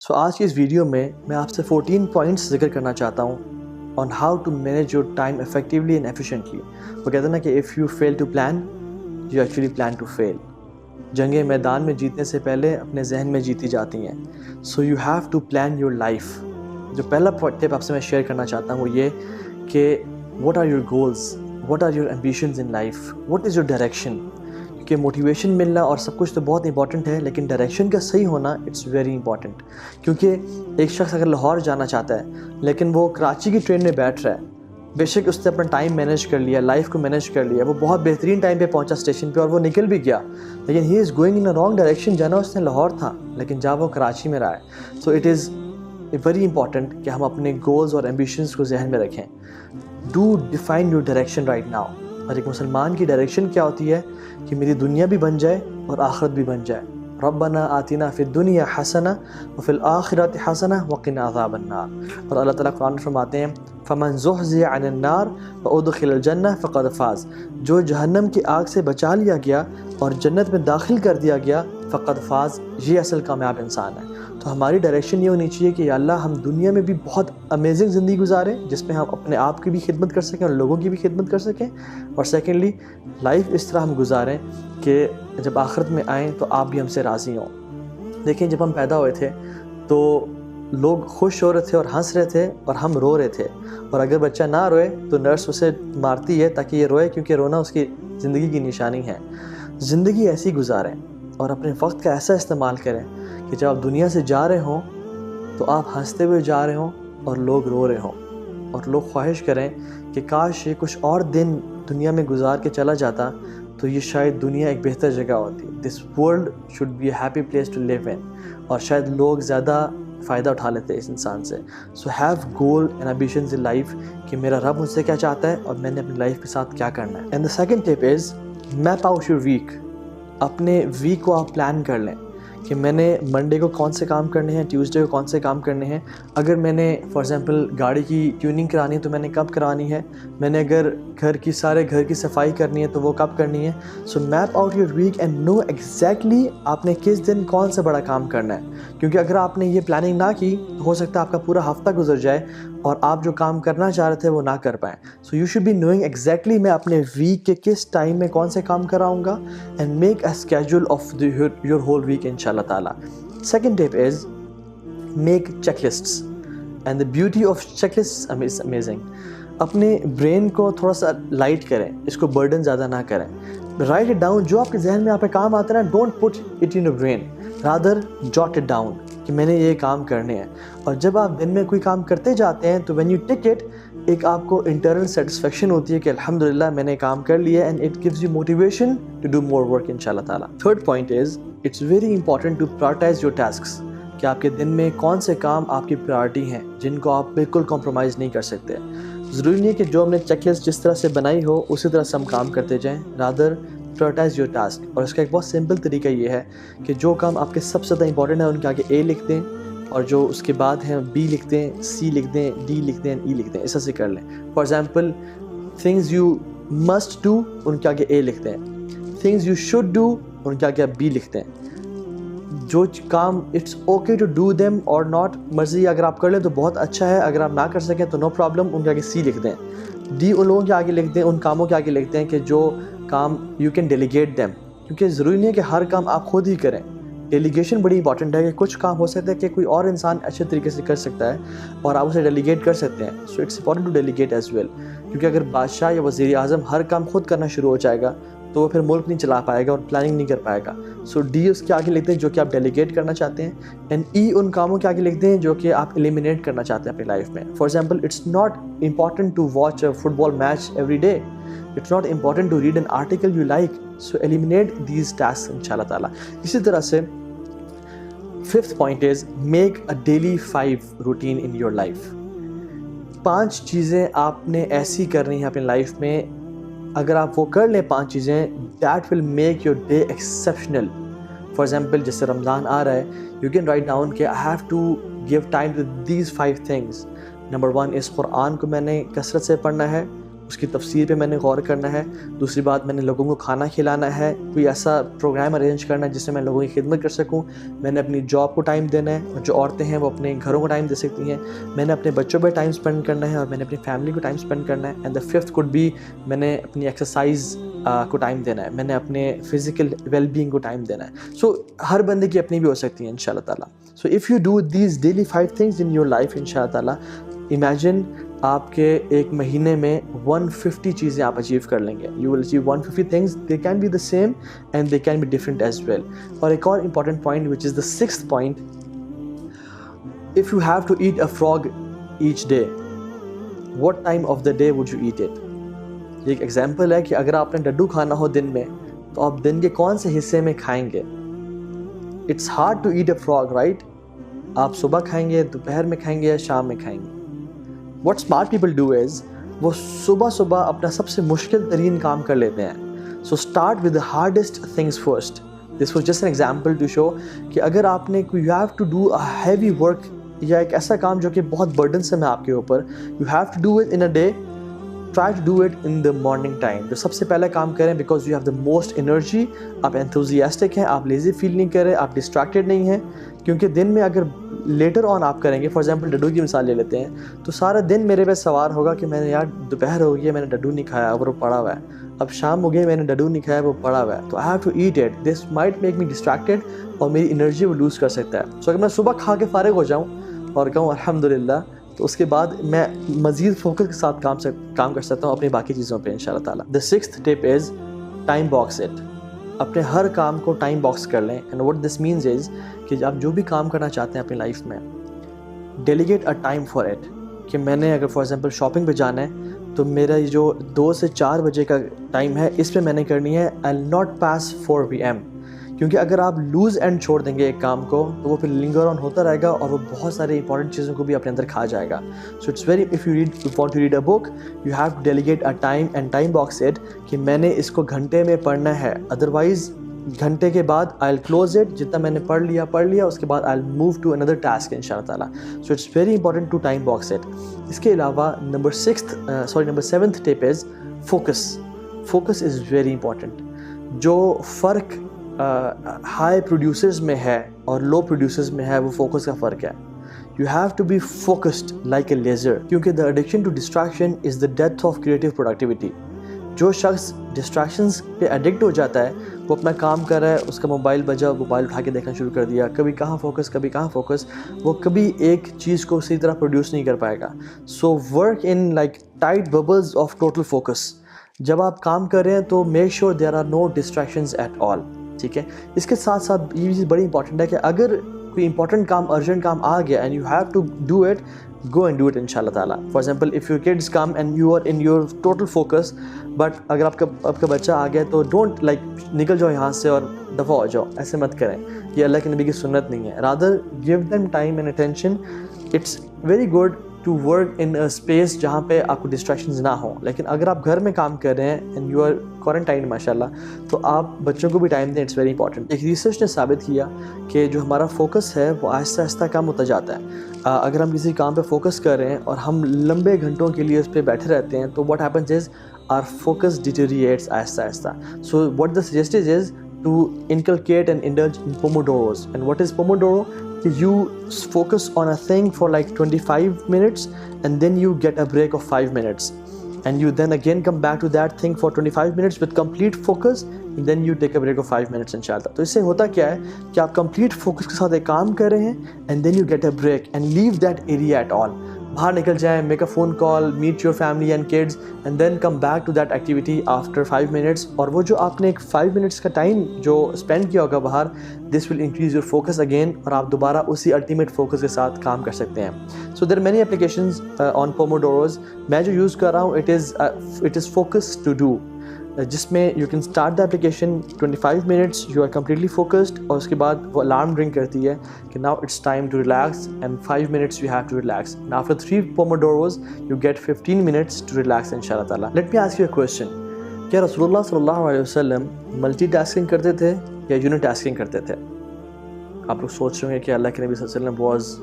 سو آج کی اس ویڈیو میں آپ سے 14 پوائنٹس ذکر کرنا چاہتا ہوں on how to manage your time effectively and efficiently. وہ کہتے ہیں نا کہ if you fail to plan you actually plan to fail. جنگیں میدان میں جیتنے سے پہلے اپنے ذہن میں جیتی جاتی ہیں. So you have to plan your life. جو پہلا ٹپ آپ سے میں شیئر کرنا چاہتا ہوں وہ یہ کہ what are your goals, what are your ambitions in life, what is your direction. کہ موٹیویشن ملنا اور سب کچھ تو بہت امپورٹنٹ ہے، لیکن ڈائریکشن کا صحیح ہونا اٹس ویری امپورٹنٹ. کیونکہ ایک شخص اگر لاہور جانا چاہتا ہے لیکن وہ کراچی کی ٹرین میں بیٹھ رہا ہے، بے شک اس نے اپنا ٹائم مینیج کر لیا، لائف کو مینیج کر لیا، وہ بہت بہترین ٹائم پہ پہنچا اسٹیشن پہ اور وہ نکل بھی گیا، لیکن he is going in a wrong direction. جانا اس نے لاہور تھا لیکن جا وہ کراچی میں رہا ہے. So it is very important کہ ہم اپنے گولز اور ایمبیشنز کو ذہن میں رکھیں. Do define your direction right now. اور ایک مسلمان کی ڈائریکشن کیا ہوتی ہے کہ میری دنیا بھی بن جائے اور آخرت بھی بن جائے. ربنا آتنا فی الدنیا حسنہ وفی الآخرۃ حسنہ وقنا عذاب النار. اور اللہ تعالیٰ قرآن میں فرماتے ہیں فمن زحزح عن النار وادخل الجنہ فقد فاز. جو جہنم کی آگ سے بچا لیا گیا اور جنت میں داخل کر دیا گیا فقد فاز، یہ اصل کامیاب انسان ہے. تو ہماری ڈائریکشن یہ ہونی چاہیے کہ یا اللہ ہم دنیا میں بھی بہت امیزنگ زندگی گزاریں جس میں ہم اپنے آپ کی بھی خدمت کر سکیں اور لوگوں کی بھی خدمت کر سکیں، اور سیکنڈلی لائف اس طرح ہم گزاریں کہ جب آخرت میں آئیں تو آپ بھی ہم سے راضی ہوں. دیکھیں جب ہم پیدا ہوئے تھے تو لوگ خوش ہو رہے تھے اور ہنس رہے تھے اور ہم رو رہے تھے، اور اگر بچہ نہ روئے تو نرس اسے مارتی ہے تاکہ یہ روئے، کیونکہ رونا اس کی زندگی کی نشانی ہے. زندگی ایسی گزاریں اور اپنے وقت کا ایسا استعمال کریں کہ جب آپ دنیا سے جا رہے ہوں تو آپ ہنستے ہوئے جا رہے ہوں اور لوگ رو رہے ہوں، اور لوگ خواہش کریں کہ کاش یہ کچھ اور دن دنیا میں گزار کے چلا جاتا تو یہ شاید دنیا ایک بہتر جگہ ہوتی. This world should be a happy place to live in, اور شاید لوگ زیادہ فائدہ اٹھا لیتے اس انسان سے. So have goal and ambitions in life کہ میرا رب مجھ سے کیا چاہتا ہے اور میں نے اپنی لائف کے ساتھ کیا کرنا ہے. And the second tip is map out your week. اپنے ویک کو آپ پلان کر لیں کہ میں نے منڈے کو کون سے کام کرنے ہیں، ٹیوزڈے کو کون سے کام کرنے ہیں. اگر میں نے فار ایگزامپل گاڑی کی ٹیوننگ کرانی ہے تو میں نے کب کرانی ہے، میں نے اگر گھر کی صفائی کرنی ہے تو وہ کب کرنی ہے. So map out your weekend know exactly آپ نے کس دن کون سا بڑا کام کرنا ہے. کیونکہ اگر آپ نے یہ پلاننگ نہ کی تو ہو سکتا ہے آپ کا پورا ہفتہ گزر جائے اور آپ جو کام کرنا چاہ رہے تھے وہ نہ کر پائیں. So you should be knowing exactly میں اپنے ویک کے کس ٹائم میں کون سے کام کراؤں گا، and make a schedule of your whole week ان شاء اللہ تعالیٰ. Second tip is make checklists, and the beauty of checklists is amazing. اپنے برین کو تھوڑا سا لائٹ کریں، اس کو برڈن زیادہ نہ کریں. Right it down. جو آپ کے ذہن میں آپ پہ کام آتا ہے نا، don't put it in your brain, rather jot it down کہ میں نے یہ کام کرنے ہیں. اور جب آپ دن میں کوئی کام کرتے جاتے ہیں تو وین یو ٹک اٹ، ایک آپ کو انٹرنل سیٹسفیکشن ہوتی ہے کہ الحمدللہ میں نے کام کر لیا، and it gives you motivation to do more work ان شاء اللہ تعالیٰ. Third point is it's very important to prioritize your tasks. کہ آپ کے دن میں کون سے کام آپ کی پرائورٹی ہیں جن کو آپ بالکل کمپرومائز نہیں کر سکتے. ضروری نہیں ہے کہ جو ہم نے چیک لسٹ جس طرح سے بنائی ہو اسی طرح سے ہم کام کرتے جائیں، رادر پرائورٹائز یور ٹاسک. اور اس کا ایک بہت سمپل طریقہ یہ ہے کہ جو کام آپ کے سب سے زیادہ امپورٹنٹ ہے ان کے آگے اے لکھ دیں، اور جو اس کے بعد ہیں بی لکھ دیں، سی لکھ دیں، ڈی لکھ دیں، ای لکھ دیں. اس طرح سے کر لیں. For example things you must do ان کے آگے اے لکھ دیں، تھنگز یو شوڈ ڈو ان کے آگے بی لکھ دیں. جو کام it's okay to do them اور ناٹ، مرضی اگر آپ کر لیں تو بہت اچھا ہے، اگر آپ نہ کر سکیں تو نو پرابلم، ان کے آگے سی لکھ دیں. ڈی ان لوگوں کے آگے لکھ دیں، ان کاموں کے آگے لکھ دیں کہ جو کام یو کین ڈیلیگیٹ دیم. کیونکہ ضروری نہیں ہے کہ ہر کام آپ خود ہی کریں. ڈیلیگیشن بڑی امپورٹنٹ ہے کہ کچھ کام ہو سکتا ہے کہ کوئی اور انسان اچھے طریقے سے کر سکتا ہے اور آپ اسے ڈیلیگیٹ کر سکتے ہیں. So it's important to delegate as well. کیونکہ اگر بادشاہ یا وزیر اعظم ہر کام خود کرنا شروع ہو جائے گا تو وہ پھر ملک نہیں چلا پائے گا اور پلاننگ نہیں کر پائے گا. سو ڈی اس کے آگے لکھتے ہیں جو کہ آپ ڈیلیگیٹ کرنا چاہتے ہیں، اینڈ ای ان کاموں کے آگے لکھتے ہیں جو کہ آپ ایلیمینیٹ کرنا چاہتے ہیں اپنی لائف میں. For example it's not important to watch a football match every day, it's not important to read an article you like. So eliminate these task ان شاء اللہ تعالیٰ. اسی طرح سے fifth point is make a daily 5 routine in your life. 5 چیزیں آپ نے ایسی کرنی ہیں اپنی لائف میں، اگر آپ وہ کر لیں 5 چیزیں، that will make your day exceptional. For example جس سے رمضان آ رہا ہے، یو کین رائٹ ڈاؤن کہ I have to give time to these 5 things. Number 1 اس قرآن کو میں نے کثرت سے پڑھنا ہے. اس کی تفسیر پہ میں نے غور کرنا ہے. دوسری بات میں نے لوگوں کو کھانا کھلانا ہے, کوئی ایسا پروگرام ارینج کرنا ہے جس سے میں لوگوں کی خدمت کر سکوں. میں نے اپنی جاب کو ٹائم دینا ہے, جو عورتیں ہیں وہ اپنے گھروں کو ٹائم دے سکتی ہیں. میں نے اپنے بچوں پہ ٹائم اسپینڈ کرنا ہے, اور میں نے اپنی فیملی کو ٹائم اسپینڈ کرنا ہے. And the fifth could be, میں نے اپنی ایکسرسائز کو ٹائم دینا ہے, میں نے اپنے فزیکل ویل بینگ کو ٹائم دینا ہے. سو ہر بندے کی اپنی بھی ہو سکتی ہیں ان شاء اللہ تعالیٰ. So if you do these daily 5 things in your life ان شاء اللہ تعالیٰ, امیجن آپ کے ایک مہینے میں 150 چیزیں آپ اچیو کر لیں گے. You will achieve 150 things, they can be the same and they can be different as well. اور ایک اور important point which is the 6th point, if you have to eat a frog each day, what time of the day would you eat it? یہ ایک example ہے کہ اگر آپ نے ڈڈو کھانا ہو دن میں تو آپ دن کے کون سے حصے میں کھائیں گے. It's hard to eat a frog, right? آپ صبح کھائیں گے, دوپہر میں کھائیں گے, یا شام میں کھائیں گے. What smart people do is, وہ صبح اپنا سب سے مشکل ترین کام کر لیتے ہیں. So start with the hardest things first. This was just an example to show کہ اگر آپ نے you have to do a heavy work, یا ایک ایسا کام جو کہ بہت برڈنسم ہے آپ کے اوپر, you have to do it in a day, try to do it in the morning time. جو سب سے پہلا کام کریں, because you have the most energy, آپ انتھوزیاسٹک ہیں, آپ لیزی فیل نہیں کر رہے, آپ ڈسٹریکٹیڈ نہیں ہیں. کیونکہ دن میں اگر لیٹر آن آپ کریں گے, فار ایگزامپل ڈڈو کی مثال لے لیتے ہیں, تو سارا دن میرے پہ سوار ہوگا کہ میں نے یار دوپہر ہو گئی ہے, میں نے ڈڈو نہیں کھایا اور وہ پڑا ہوا ہے. اب شام ہو گئی, میں نے ڈڈو نہیں کھایا, وہ پڑا ہوا ہے, تو I have to eat it. This might make me distracted, اور میری انرجی وہ لوز کر سکتا ہے. سو اگر میں صبح کھا کے فارغ ہو جاؤں اور کہوں الحمدللہ, تو اس کے بعد میں مزید فوکس کے ساتھ کام کر سکتا ہوں اپنی باقی چیزوں پہ ان شاء اللہ تعالیٰ. The 6th tip is time box it. اپنے ہر کام کو ٹائم باکس کر لیں. And what this means is کہ آپ جو بھی کام کرنا چاہتے ہیں اپنی لائف میں, delegate a time for it. کہ میں نے اگر فار ایگزامپل شاپنگ پہ جانا ہے, تو میرا یہ جو 2 سے 4 بجے کا ٹائم ہے, اس پہ میں نے کرنی ہے آئی ول ناٹ پاس 4 PM. کیونکہ اگر آپ لوز اینڈ چھوڑ دیں گے ایک کام کو, تو وہ پھر لنگر آن ہوتا رہے گا, اور وہ بہت سارے امپورٹنٹ چیزوں کو بھی اپنے اندر کھا جائے گا. So it's very, if you want to read a book, you have to delegate a time and time box it, کہ میں نے اس کو گھنٹے میں پڑھنا ہے. ادروائز گھنٹے کے بعد آئی ول کلوز اٹ, جتنا میں نے پڑھ لیا, اس کے بعد I will move to another task ان شاء اللہ تعالیٰ. So it's very important to time box it. اس کے علاوہ number 7th tip is focus. Focus is very important. جو فرق ہائی پروڈیوسرز میں ہے اور لو پروڈیوسرز میں ہے, وہ فوکس کا فرق ہے. You have to be focused like a laser, کیونکہ the addiction to distraction is the death of creative productivity. جو شخص ڈسٹریکشنز پہ ایڈکٹ ہو جاتا ہے, وہ اپنا کام کر رہا ہے, اس کا موبائل بجا, موبائل اٹھا کے دیکھنا شروع کر دیا, کبھی کہاں فوکس, وہ کبھی ایک چیز کو صحیح طرح پروڈیوس نہیں کر پائے گا. So work in like tight bubbles of total focus. جب آپ کام کر رہے ہیں تو make sure there are no distractions at all. ٹھیک ہے. اس کے ساتھ ساتھ یہ چیز بڑی امپورٹنٹ ہے کہ اگر کوئی امپورٹنٹ کام, ارجنٹ کام آ گیا, and you have to do it, go and do it ان شاء اللہ تعالیٰ. For example if your kids come and you are in your total focus, but اگر آپ کا بچہ آ گیا تو ڈونٹ لائک نکل جاؤ یہاں سے اور دفعہ ہو جاؤ, ایسے مت کریں. یہ اللہ کے نبی کی سنت نہیں ہے. rather give them time and attention. it's very good to work in a space جہاں پہ آپ کو ڈسٹریکشنز نہ ہوں. لیکن اگر آپ گھر میں کام کر رہے ہیں اینڈ یو آر کوارنٹائن ماشاء اللہ, تو آپ بچوں کو بھی ٹائم دیں. It's very important. ایک ریسرچ نے ثابت کیا کہ جو ہمارا فوکس ہے وہ آہستہ آہستہ کم ہوتا جاتا ہے. اگر ہم کسی کام پہ فوکس کر رہے ہیں اور ہم لمبے گھنٹوں کے لیے اس پہ بیٹھے رہتے ہیں, تو what happens is our focus deteriorates آہستہ آہستہ. So what the suggested is to inculcate and indulge in pomodoros. And what is pomodoro? You focus on a thing for like 25 minutes, and then you get a break of 5 minutes, and you then again come back to that thing for 25 minutes with complete focus, and then you take a break of 5 minutes inshallah. تو اس سے ہوتا کیا ہے کہ آپ complete focus کے ساتھ ایک کام کر رہے ہیں, and then you get a break and leave that area at all. باہر نکل جائیں, make a phone call, meet your family and kids, and then come back to that activity after 5 minutes. اور وہ جو آپ نے ایک 5 منٹس کا ٹائم جو اسپینڈ کیا ہوگا باہر, this will increase your focus again, اور آپ دوبارہ اسی الٹیمیٹ فوکس کے ساتھ کام کر سکتے ہیں. So there many applications on pomodoros. میں جو یوز کر رہا ہوں it is focus to do, جس میں you can start the application 25 minutes, you are completely focused, اور اس کے بعد وہ الارم رنگ کرتی ہے کہ now it's time to relax, and 5 minutes you have to relax, and after 3 pomodoros you get 15 minutes to relax ان شاء اللہ تعالیٰ. Let me ask you a question. کیا رسول اللہ صلی اللہ علیہ وسلم ملٹی ٹاسکنگ کرتے تھے یا یونی ٹاسکنگ کرتے تھے؟ آپ لوگ سوچ رہے ہیں کہ اللہ کے نبی صلی اللہ علیہ وسلم واز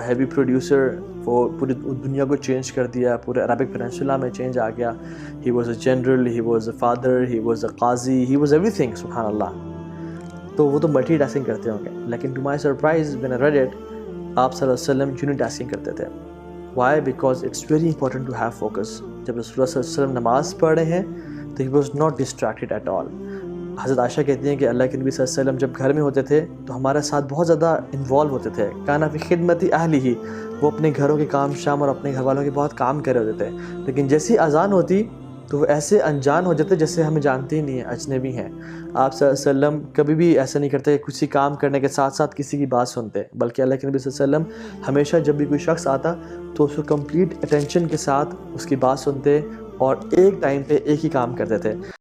ہیوی پروڈیوسر، وہ پوری دنیا کو چینج کر دیا، پورے عربک پیننسولا میں چینج آ گیا. He was a general, he was a father, he was a Qazi, he was every thing, سبحان اللہ. تو وہ تو ملٹی ٹاسکنگ کرتے ہوں گے، لیکن to my surprise when I read it, آپ صلی اللہ علیہ وسلم یونی ٹاسکنگ کرتے تھے. Why? Because it's very important to have focus. جب رسول اللہ صلی اللہ علیہ وسلم نماز پڑھ رہے ہیں تو he was not distracted at all. Hazrat Aisha کہتی ہیں کہ اللہ کے نبی صلی اللہ علیہ وسلم جب گھر میں ہوتے تھے تو ہمارے ساتھ بہت زیادہ انوالو ہوتے تھے. کانا فی خدمت اہلہ ہی، وہ اپنے گھروں کے کام شام اور اپنے گھر والوں کے بہت کام کر رہے ہوتے تھے. لیکن جیسی اذان ہوتی تو وہ ایسے انجان ہو جاتے جیسے ہمیں جانتے ہی نہیں ہیں، اجنبی ہیں. آپ صلی اللہ علیہ وسلم کبھی بھی ایسا نہیں کرتے کہ کسی کام کرنے کے ساتھ ساتھ کسی کی بات سنتے، بلکہ اللہ کے نبی صلی اللہ علیہ وسلم ہمیشہ جب بھی کوئی شخص آتا تو اس کو کمپلیٹ اٹینشن کے ساتھ اس کی بات سنتے اور ایک ٹائم پہ ایک ہی کام کرتے تھے.